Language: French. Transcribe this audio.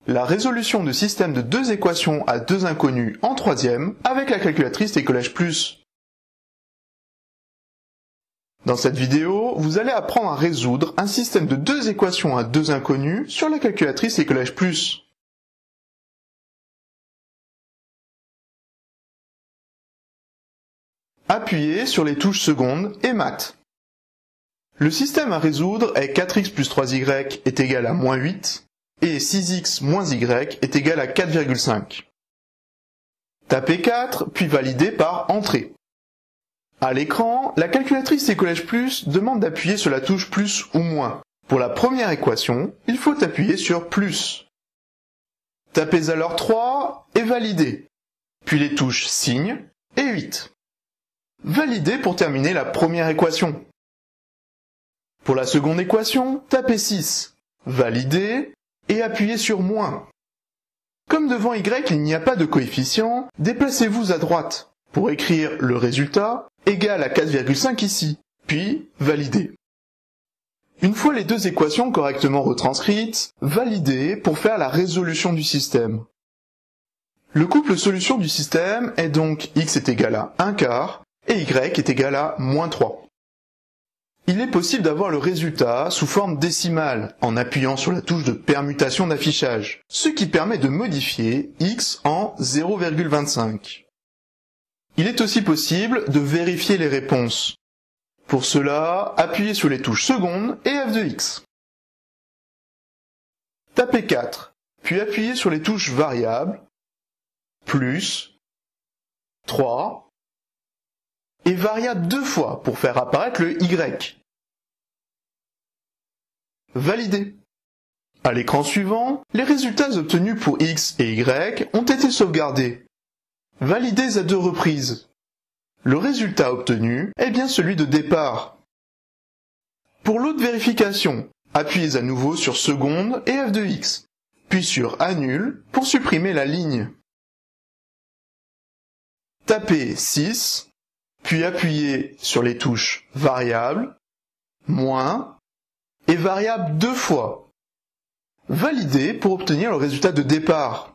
La résolution de système de deux équations à deux inconnus en troisième avec la calculatrice des Collèges Plus. Dans cette vidéo, vous allez apprendre à résoudre un système de deux équations à deux inconnus sur la calculatrice des Collèges Plus. Appuyez sur les touches secondes et maths. Le système à résoudre est 4x plus 3y est égal à moins 8 et 6x moins y est égal à 4,5. Tapez 4 puis validez par Entrée. À l'écran, la calculatrice des Collèges Plus demande d'appuyer sur la touche plus ou moins. Pour la première équation, il faut appuyer sur plus. Tapez alors 3 et validez, puis les touches signe et 8. Validez pour terminer la première équation. Pour la seconde équation, tapez 6, validez et appuyez sur moins. Comme devant y il n'y a pas de coefficient, déplacez-vous à droite pour écrire le résultat égal à 4,5 ici, puis validez. Une fois les deux équations correctement retranscrites, validez pour faire la résolution du système. Le couple solution du système est donc x est égal à 1 quart et y est égal à moins 3. Il est possible d'avoir le résultat sous forme décimale en appuyant sur la touche de permutation d'affichage, ce qui permet de modifier x en 0,25. Il est aussi possible de vérifier les réponses. Pour cela, appuyez sur les touches secondes et f de x. Tapez 4, puis appuyez sur les touches variables, plus, 3, et variable deux fois pour faire apparaître le y. Validez. À l'écran suivant, les résultats obtenus pour x et y ont été sauvegardés. Validez à deux reprises. Le résultat obtenu est bien celui de départ. Pour l'autre vérification, appuyez à nouveau sur seconde et f de x, puis sur annule pour supprimer la ligne. Tapez 6, puis appuyez sur les touches variable, moins et variable deux fois. Validez pour obtenir le résultat de départ.